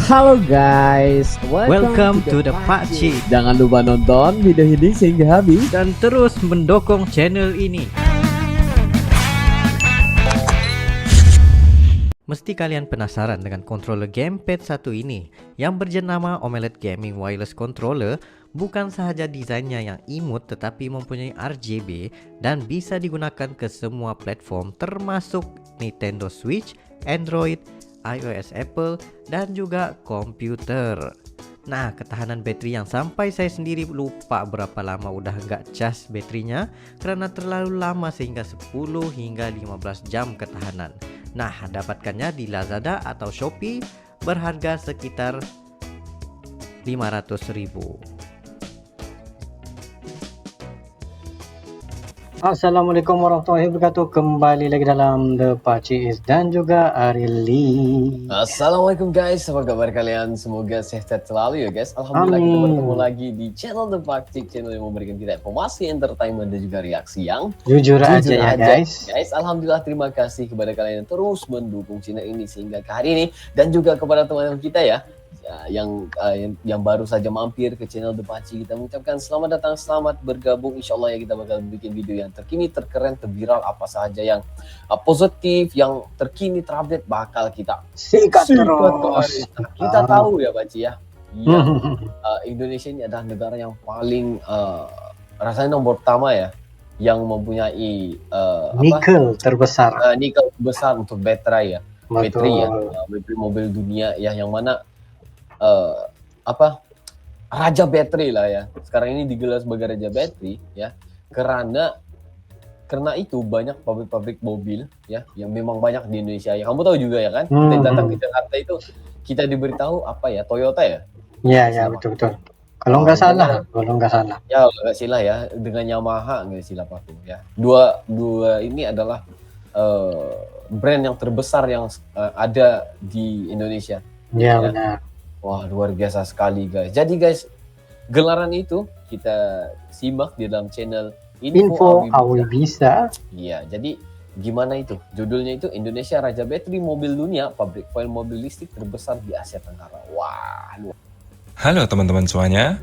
Halo guys, Welcome to the Pakcik. Jangan lupa nonton video ini sehingga habis Dan terus mendukung channel ini. Mesti kalian penasaran dengan controller gamepad satu ini yang berjenama OLED Gaming Wireless Controller. Bukan sahaja desainnya yang imut tetapi mempunyai RGB dan bisa digunakan ke semua platform termasuk Nintendo Switch, Android, iOS Apple dan juga komputer. Nah, ketahanan bateri yang sampai saya sendiri lupa berapa lama udah nggak cas baterinya karena terlalu lama sehingga 10 hingga 15 jam ketahanan. Nah, dapatkannya di Lazada atau Shopee berharga sekitar 500.000. Assalamualaikum warahmatullahi wabarakatuh. Kembali lagi dalam The Pakcik dan juga Arili. Assalamualaikum guys, apa kabar kalian? Semoga sehat selalu ya guys. Alhamdulillah kita bertemu lagi di channel The Pakcik, channel yang memberikan kita informasi, entertainment dan juga reaksi yang jujur aja ya guys. Alhamdulillah, terima kasih kepada kalian yang terus mendukung channel ini sehingga ke hari ini, dan juga kepada teman-teman kita ya yang baru saja mampir ke channel The Pakcik. Kita mengucapkan selamat datang, selamat bergabung. Insyaallah ya, kita bakal bikin video yang terkini, terkeren, terviral, apa saja yang positif, yang terkini, terupdate bakal kita sikat terus. Kita tahu ya Pakcik ya, yang Indonesia ini adalah negara yang paling rasanya nomor pertama ya, yang mempunyai nikel terbesar. Nikel besar untuk baterai ya. Betul. Baterai ya, baterai mobil dunia ya, yang mana raja baterai lah ya. Sekarang ini digelar sebagai raja baterai ya, karena itu banyak pabrik-pabrik mobil ya yang memang banyak di Indonesia. Ya kamu tahu juga ya kan, kita datang ke Jakarta itu kita diberitahu Toyota ya. Iya betul. Kalau nggak salah. Ya nggak salah ya, dengan Yamaha nggak silap aku ya. Dua ini adalah brand yang terbesar yang ada di Indonesia. Iya benar. Wah, luar biasa sekali guys. Jadi guys, gelaran itu kita simak di dalam channel Info Awi Bisa. Iya, jadi gimana itu? Judulnya itu Indonesia Raja Baterai Mobil Dunia, pabrik foil mobil listrik terbesar di Asia Tenggara. Wah, Halo teman-teman semuanya.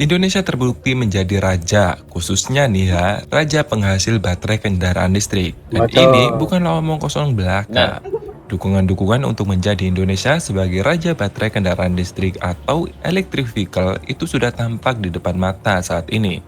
Indonesia terbukti menjadi raja, khususnya nih ya, raja penghasil baterai kendaraan listrik. Dan Betul. ini bukanlah omong kosong belaka. Dukungan-dukungan untuk menjadi Indonesia sebagai raja baterai kendaraan listrik atau electric vehicle itu sudah tampak di depan mata saat ini.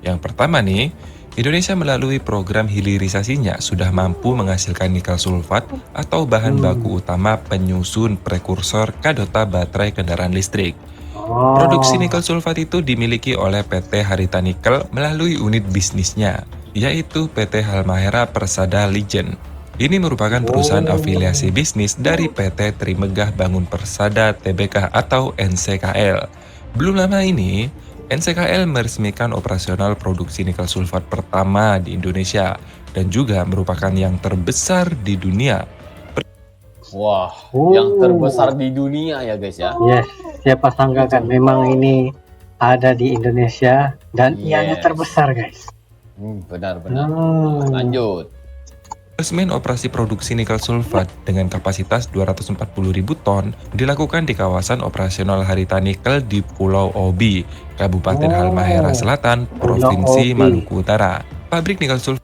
Yang pertama nih, Indonesia melalui program hilirisasinya sudah mampu menghasilkan nikel sulfat atau bahan baku utama penyusun prekursor kadota baterai kendaraan listrik. Produksi nikel sulfat itu dimiliki oleh PT Harita Nikel melalui unit bisnisnya, yaitu PT Halmahera Persada Legend. Ini merupakan perusahaan afiliasi bisnis dari PT Trimegah Bangun Persada Tbk atau NCKL. Belum lama ini, NCKL meresmikan operasional produksi nikel sulfat pertama di Indonesia dan juga merupakan yang terbesar di dunia. wah, yang terbesar di dunia ya guys ya. Yes, siapa sangka kan memang ini ada di Indonesia dan ianya terbesar guys. Benar. Lanjut. Resmian operasi produksi nikel sulfat dengan kapasitas 240.000 ton dilakukan di kawasan operasional Harita Nikel di Pulau Obi, Kabupaten Halmahera Selatan, Provinsi Maluku Utara. Pabrik nikel sulfat.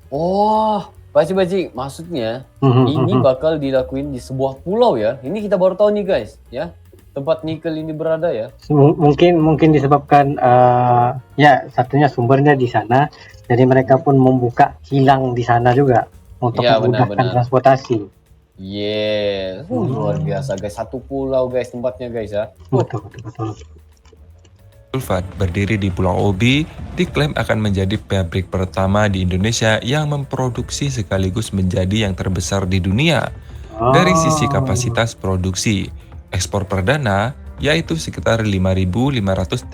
Oh, Pakcik, maksudnya ini bakal dilakuin di sebuah pulau ya. Ini kita baru tahu nih guys ya, tempat nikel ini berada ya. Mungkin disebabkan ya satunya sumbernya di sana, jadi mereka pun membuka kilang di sana juga untuk memudahkan transportasi. Luar biasa guys, satu pulau guys tempatnya guys ya. Betul. Sulfat berdiri di Pulau Obi diklaim akan menjadi pabrik pertama di Indonesia yang memproduksi sekaligus menjadi yang terbesar di dunia. Dari sisi kapasitas produksi, ekspor perdana yaitu sekitar 5.580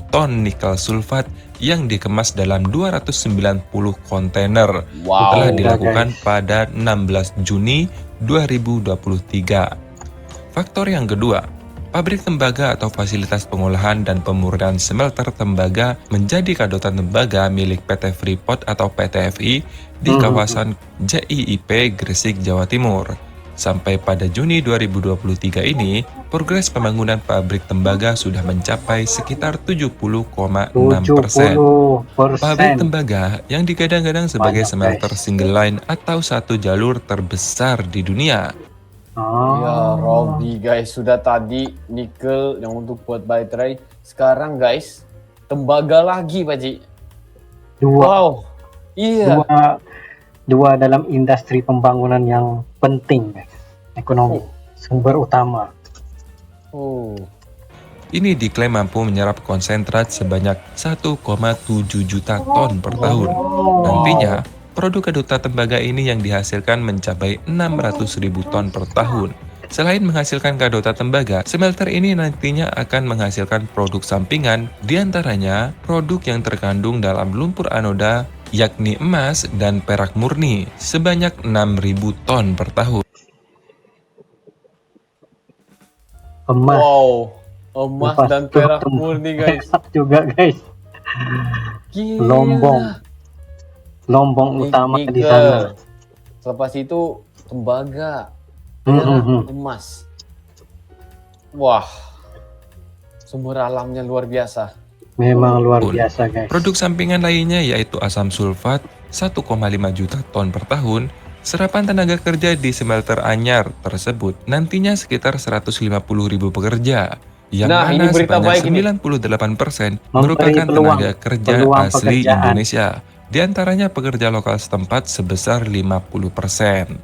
ton nikel sulfat yang dikemas dalam 290 kontainer telah dilakukan pada 16 Juni 2023. Faktor yang kedua, pabrik tembaga atau fasilitas pengolahan dan pemurnian smelter tembaga menjadi kadotan tembaga milik PT Freeport atau PT FI di kawasan JIIP Gresik, Jawa Timur. Sampai pada Juni 2023 ini, progres pembangunan pabrik tembaga sudah mencapai sekitar 70,6%. 70%. Pabrik tembaga yang digadang-gadang sebagai Banyak, smelter guys. single line atau satu jalur terbesar di dunia. Ya, Robby guys, sudah tadi nikel yang untuk buat baterai. Sekarang guys, tembaga lagi, Pakcik. Dua, Wow. Iya. dua dalam industri pembangunan yang penting, guys. Ekonomi, sumber utama. Oh. Ini diklaim mampu menyerap konsentrat sebanyak 1,7 juta ton per tahun. Nantinya, produk kadotan tembaga ini yang dihasilkan mencapai 600.000 ton per tahun. Selain menghasilkan kadotan tembaga, smelter ini nantinya akan menghasilkan produk sampingan, diantaranya produk yang terkandung dalam lumpur anoda, yakni emas dan perak murni, sebanyak 6.000 ton per tahun. Emas. Wow. Emas Lepas dan itu perak murni guys. perak juga, guys. Gila. Lombong utama di Nikel. sana. Selepas itu tembaga, Mhm. emas. Wah. Sumber alamnya luar biasa. Memang luar biasa, guys. Produk sampingan lainnya yaitu asam sulfat 1,5 juta ton per tahun. Serapan tenaga kerja di smelter anyar tersebut nantinya sekitar 150.000 pekerja, yang Nah, ini mana berita sebanyak baik ini. 98% Memberi merupakan peluang- tenaga kerja peluang asli pekerjaan. Indonesia. Di antaranya pekerja lokal setempat sebesar 50%.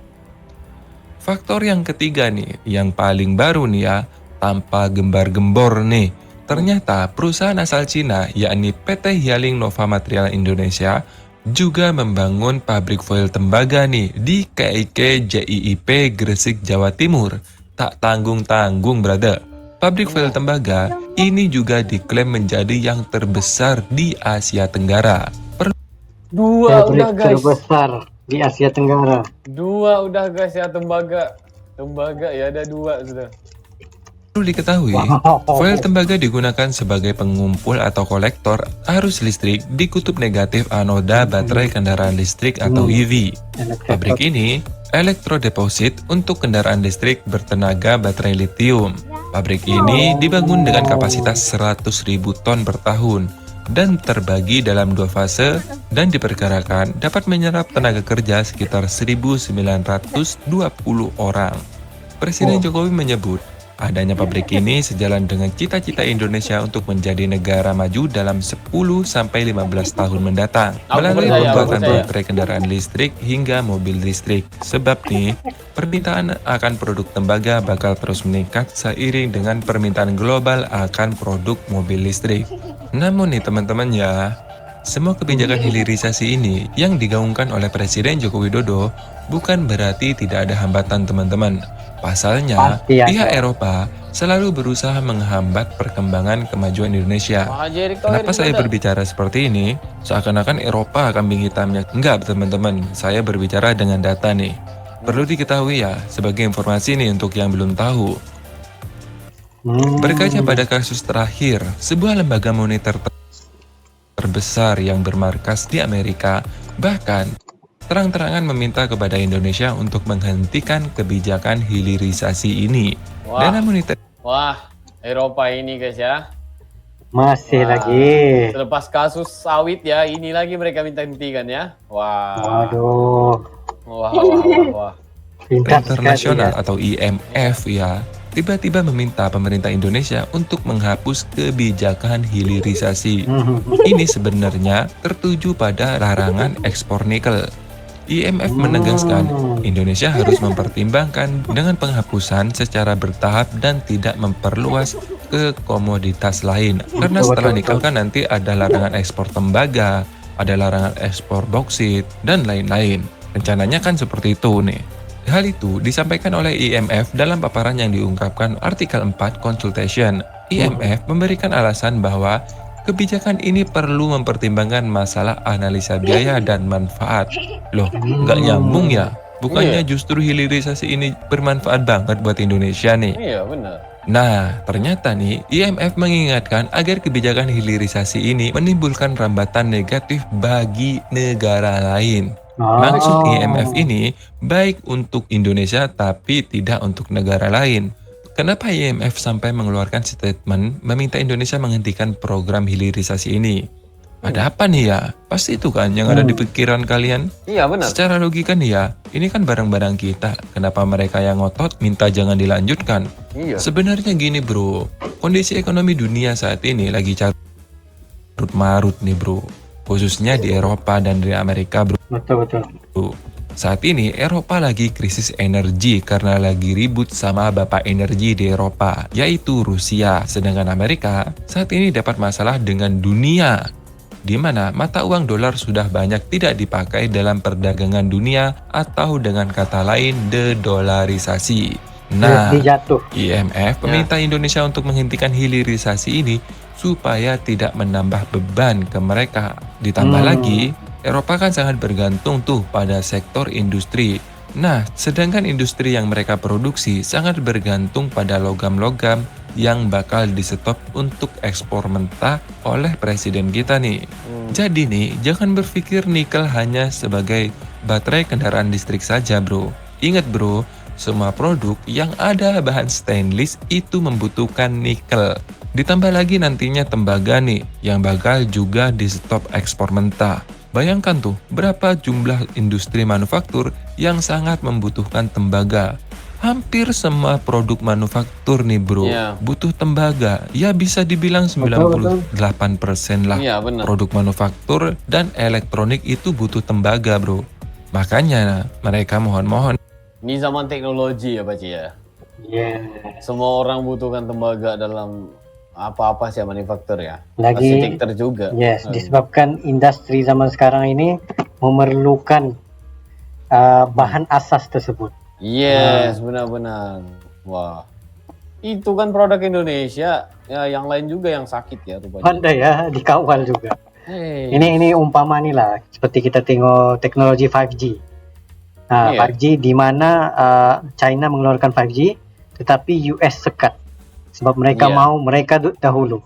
Faktor yang ketiga nih, yang paling baru nih ya, tanpa gembar-gembor nih. Ternyata perusahaan asal Cina, yakni PT Hialing Nova Material Indonesia, juga membangun pabrik foil tembaga nih di KIK JIIP Gresik, Jawa Timur. Tak tanggung-tanggung, brother. Pabrik foil tembaga ini juga diklaim menjadi yang terbesar di Asia Tenggara. Dua udah Pabrik guys. terbesar di Asia Tenggara. Dua udah guys ya tembaga. Tembaga ya ada dua sudah. Perlu diketahui, foil tembaga digunakan sebagai pengumpul atau kolektor arus listrik di kutub negatif anoda baterai kendaraan listrik atau EV. Pabrik ini elektrodeposit untuk kendaraan listrik bertenaga baterai litium. Pabrik ini dibangun dengan kapasitas 100.000 ton per tahun dan terbagi dalam 2 fase dan diperkirakan dapat menyerap tenaga kerja sekitar 1.920 orang. Presiden Jokowi menyebut adanya pabrik ini sejalan dengan cita-cita Indonesia untuk menjadi negara maju dalam 10-15 tahun mendatang melalui pembuatan baterai kendaraan listrik hingga mobil listrik. Sebab nih, permintaan akan produk tembaga bakal terus meningkat seiring dengan permintaan global akan produk mobil listrik. Namun nih teman-teman ya, semua kebijakan hilirisasi ini yang digaungkan oleh Presiden Joko Widodo bukan berarti tidak ada hambatan teman-teman. Pasalnya, Pasti ada. pihak Eropa selalu berusaha menghambat perkembangan kemajuan Indonesia. Pak Haji Erick Thohir Kenapa saya gimana? berbicara seperti ini? Seakan-akan Eropa kambing hitamnya. Enggak teman-teman, saya berbicara dengan data nih. Perlu diketahui ya, sebagai informasi nih untuk yang belum tahu. Berkaca pada kasus terakhir, sebuah lembaga monitor terbesar yang bermarkas di Amerika bahkan terang-terangan meminta kepada Indonesia untuk menghentikan kebijakan hilirisasi ini. Wah. Dana monitor Wah, Eropa ini guys ya. Masih Wah. lagi. Selepas kasus sawit ya, ini lagi mereka minta hentikan ya. Wah. Waduh. Wah. Pintar sekali Internasional ya. atau IMF ya tiba-tiba meminta pemerintah Indonesia untuk menghapus kebijakan hilirisasi. Ini sebenarnya tertuju pada larangan ekspor nikel. IMF menegaskan Indonesia harus mempertimbangkan dengan penghapusan secara bertahap dan tidak memperluas ke komoditas lain. Karena setelah nikel kan nanti ada larangan ekspor tembaga, ada larangan ekspor boksit, dan lain-lain. Rencananya kan seperti itu nih. Hal itu disampaikan oleh IMF dalam paparan yang diungkapkan artikel 4 Consultation. IMF memberikan alasan bahwa kebijakan ini perlu mempertimbangkan masalah analisa biaya dan manfaat. Loh, nggak nyambung ya? Bukannya justru hilirisasi ini bermanfaat banget buat Indonesia nih? Iya benar. Nah, ternyata nih, IMF mengingatkan agar kebijakan hilirisasi ini menimbulkan rambatan negatif bagi negara lain. Maksud IMF ini baik untuk Indonesia tapi tidak untuk negara lain. Kenapa IMF sampai mengeluarkan statement meminta Indonesia menghentikan program hilirisasi ini? Ada apa nih ya? Pasti itu kan yang ada di pikiran kalian. Iya benar. Secara logika nih ya, ini kan barang-barang kita. Kenapa mereka yang ngotot minta jangan dilanjutkan? Iya. Sebenarnya gini bro, kondisi ekonomi dunia saat ini lagi carut marut nih bro. Khususnya di Eropa dan di Amerika bro. Betul. Saat ini Eropa lagi krisis energi karena lagi ribut sama bapak energi di Eropa, yaitu Rusia. Sedangkan Amerika saat ini dapat masalah dengan dunia, di mana mata uang dolar sudah banyak tidak dipakai dalam perdagangan dunia atau dengan kata lain dedolarisasi. Nah, Jatuh. IMF meminta Indonesia untuk menghentikan hilirisasi ini supaya tidak menambah beban ke mereka. Ditambah lagi, Eropa kan sangat bergantung tuh pada sektor industri. Nah, sedangkan industri yang mereka produksi sangat bergantung pada logam-logam yang bakal di-stop untuk ekspor mentah oleh presiden kita nih. Jadi nih, jangan berpikir nikel hanya sebagai baterai kendaraan listrik saja bro. Ingat bro, semua produk yang ada bahan stainless itu membutuhkan nikel. Ditambah lagi nantinya tembaga nih, yang bakal juga di-stop ekspor mentah. Bayangkan tuh, berapa jumlah industri manufaktur yang sangat membutuhkan tembaga. Hampir semua produk manufaktur nih bro, butuh tembaga. Ya bisa dibilang 98% lah produk manufaktur dan elektronik itu butuh tembaga bro. Makanya mereka mohon-mohon. Ini zaman teknologi ya Pak Ci ya? Semua orang butuhkan tembaga dalam apa-apa sih manufaktur ya. Arsitektur juga. Disebabkan industri zaman sekarang ini memerlukan bahan asas tersebut. Yes, benar-benar. Wah, itu kan produk Indonesia. Ya, yang lain juga yang sakit ya rupanya. Pandai ya, dikawal juga. Ini umpama nih lah, seperti kita tengok teknologi 5G. Nah, 5G di mana China mengeluarkan 5G, tetapi US sekat. Sebab mereka mereka dahulu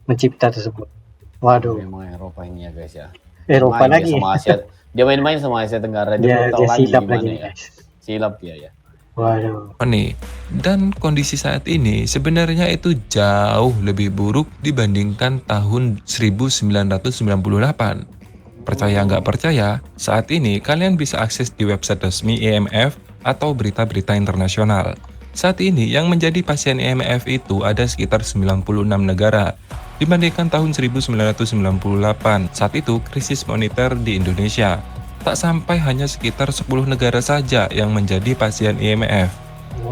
mencipta tersebut. Waduh. Memang Eropa ini ya guys ya. Eropa main lagi. Sama Asia, dia main-main sama Asia Tenggara. Dia belum tahu lagi silap gimana lagi ya. guys. Silap ya. Waduh. Nih, dan kondisi saat ini sebenarnya itu jauh lebih buruk dibandingkan tahun 1998. Percaya nggak percaya, saat ini kalian bisa akses di website resmi IMF atau berita-berita internasional. Saat ini yang menjadi pasien IMF itu ada sekitar 96 negara. Dibandingkan tahun 1998, saat itu krisis moneter di Indonesia. Tak sampai hanya sekitar 10 negara saja yang menjadi pasien IMF.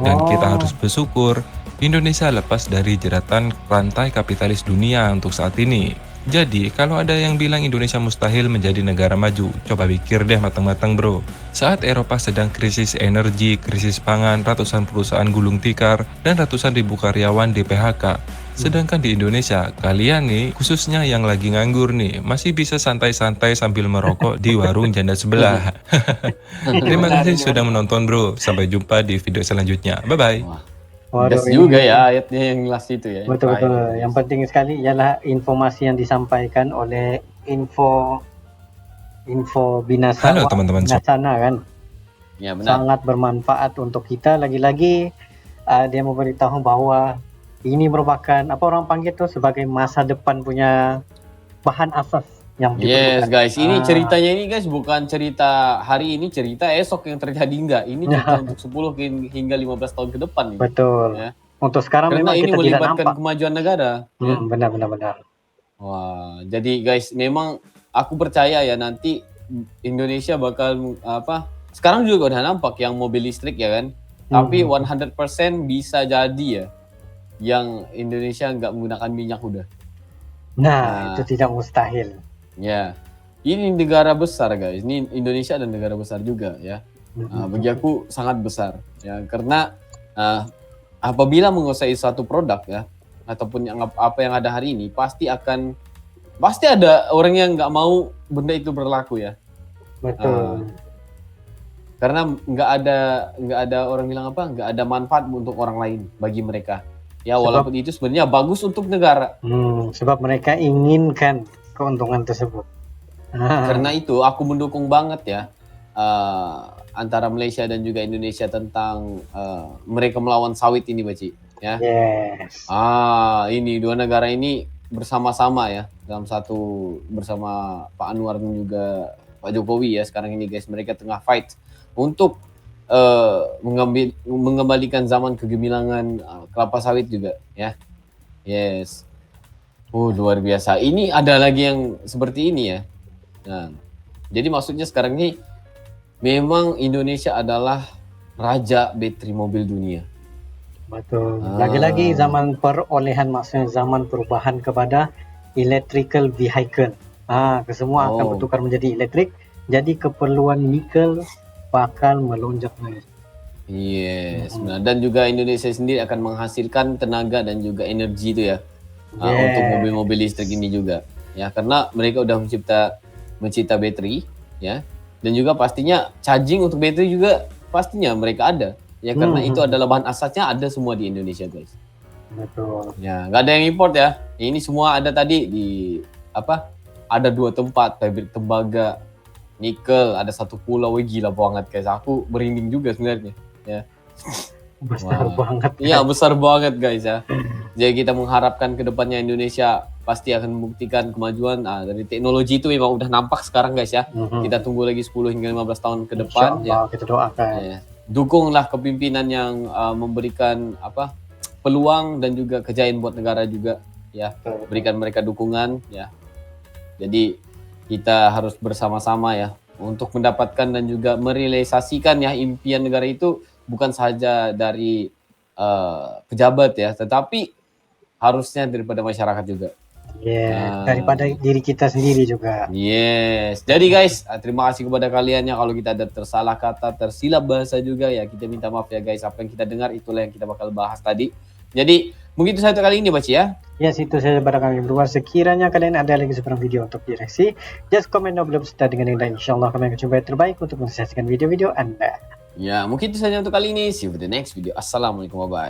Dan kita harus bersyukur Indonesia lepas dari jeratan rantai kapitalis dunia untuk saat ini. Jadi, kalau ada yang bilang Indonesia mustahil menjadi negara maju, coba pikir deh matang-matang bro. Saat Eropa sedang krisis energi, krisis pangan, ratusan perusahaan gulung tikar, dan ratusan ribu karyawan di PHK. Sedangkan di Indonesia, kalian nih, khususnya yang lagi nganggur nih, masih bisa santai-santai sambil merokok di warung janda sebelah. Terima kasih sudah menonton bro, sampai jumpa di video selanjutnya. Bye-bye. Gas juga ya ayatnya yang last itu ya. Betul. Yang penting sekali ialah informasi yang disampaikan oleh info binasa. Halo teman-teman. Binasana kan. Ya benar. Sangat bermanfaat untuk kita. Lagi-lagi dia memberitahu bahwa ini merupakan apa orang panggil tuh sebagai masa depan punya bahan asas yang Yes guys, ini ceritanya ini guys bukan cerita hari ini, cerita esok yang terjadi enggak. Ini cerita untuk 10 hingga 15 tahun ke depan. Betul. Ya. Untuk sekarang karena memang ini kita melibatkan tidak nampak kemajuan negara. Benar. Wah, jadi guys memang aku percaya ya nanti Indonesia bakal sekarang juga udah nampak yang mobil listrik ya kan. Tapi 100% bisa jadi ya yang Indonesia nggak menggunakan minyak udah. Nah, itu tidak mustahil. Ya, ini negara besar guys. Ini Indonesia dan negara besar juga ya. Bagi aku sangat besar ya karena apabila menguasai suatu produk ya ataupun apa yang ada hari ini pasti ada orang yang nggak mau benda itu berlaku ya. Betul. Karena nggak ada orang bilang nggak ada manfaat untuk orang lain bagi mereka. Ya walaupun itu sebenarnya bagus untuk negara. Sebab mereka inginkan keuntungan tersebut. Karena itu aku mendukung banget ya antara Malaysia dan juga Indonesia tentang mereka melawan sawit ini, Baci. ya. Yes. Ini dua negara ini bersama-sama ya dalam satu bersama Pak Anwar dan juga Pak Jokowi ya sekarang ini guys, mereka tengah fight untuk mengembalikan zaman kegemilangan kelapa sawit juga ya. Yes. Luar biasa. Ini ada lagi yang seperti ini ya. Nah, jadi maksudnya sekarang ini memang Indonesia adalah raja bateri mobil dunia. Betul. Lagi-lagi zaman perolehan, maksudnya zaman perubahan kepada electrical vehicle. Kesemua akan bertukar menjadi elektrik. Jadi keperluan nikel bakal melonjak naik. Yes, benar. Dan juga Indonesia sendiri akan menghasilkan tenaga dan juga energi itu ya. Untuk mobil-mobil listrik ini juga. Ya, karena mereka udah mencipta bateri ya. Dan juga pastinya charging untuk bateri juga pastinya mereka ada. Ya karena itu adalah bahan asasnya ada semua di Indonesia guys. Betul. Ya, nggak ada yang import ya. Ini semua ada tadi di Ada 2 tempat, pabrik tembaga, nikel, ada 1 pulau. Gila banget guys. Aku merinding juga sebenarnya. Ya. Besar banget. Iya besar banget guys ya. Jadi kita mengharapkan kedepannya Indonesia pasti akan membuktikan kemajuan dari teknologi itu memang udah nampak sekarang guys ya. Kita tunggu lagi 10 hingga 15 tahun ke depan ya. Kita doakan. Ya. Dukunglah kepimpinan yang memberikan peluang dan juga kejayaan buat negara juga ya. Berikan mereka dukungan ya. Jadi kita harus bersama-sama ya untuk mendapatkan dan juga merealisasikan ya impian negara itu bukan saja dari pejabat ya, tetapi harusnya daripada masyarakat juga. Daripada diri kita sendiri juga. Yes. Jadi guys, terima kasih kepada kalian ya kalau kita ada tersalah kata, tersilap bahasa juga ya. Kita minta maaf ya guys. Apa yang kita dengar itulah yang kita bakal bahas tadi. Jadi mungkin itu satu kali ini Baci ya. Yes, itu saja pada kami berdua. Sekiranya kalian ada lagi sebarang video untuk direksi, just komen down below serta dengan dan insyaallah kami akan coba yang terbaik untuk menyaksikan video-video Anda. Ya, mungkin itu saja untuk kali ini. See you for the next video. Assalamualaikum, bye-bye.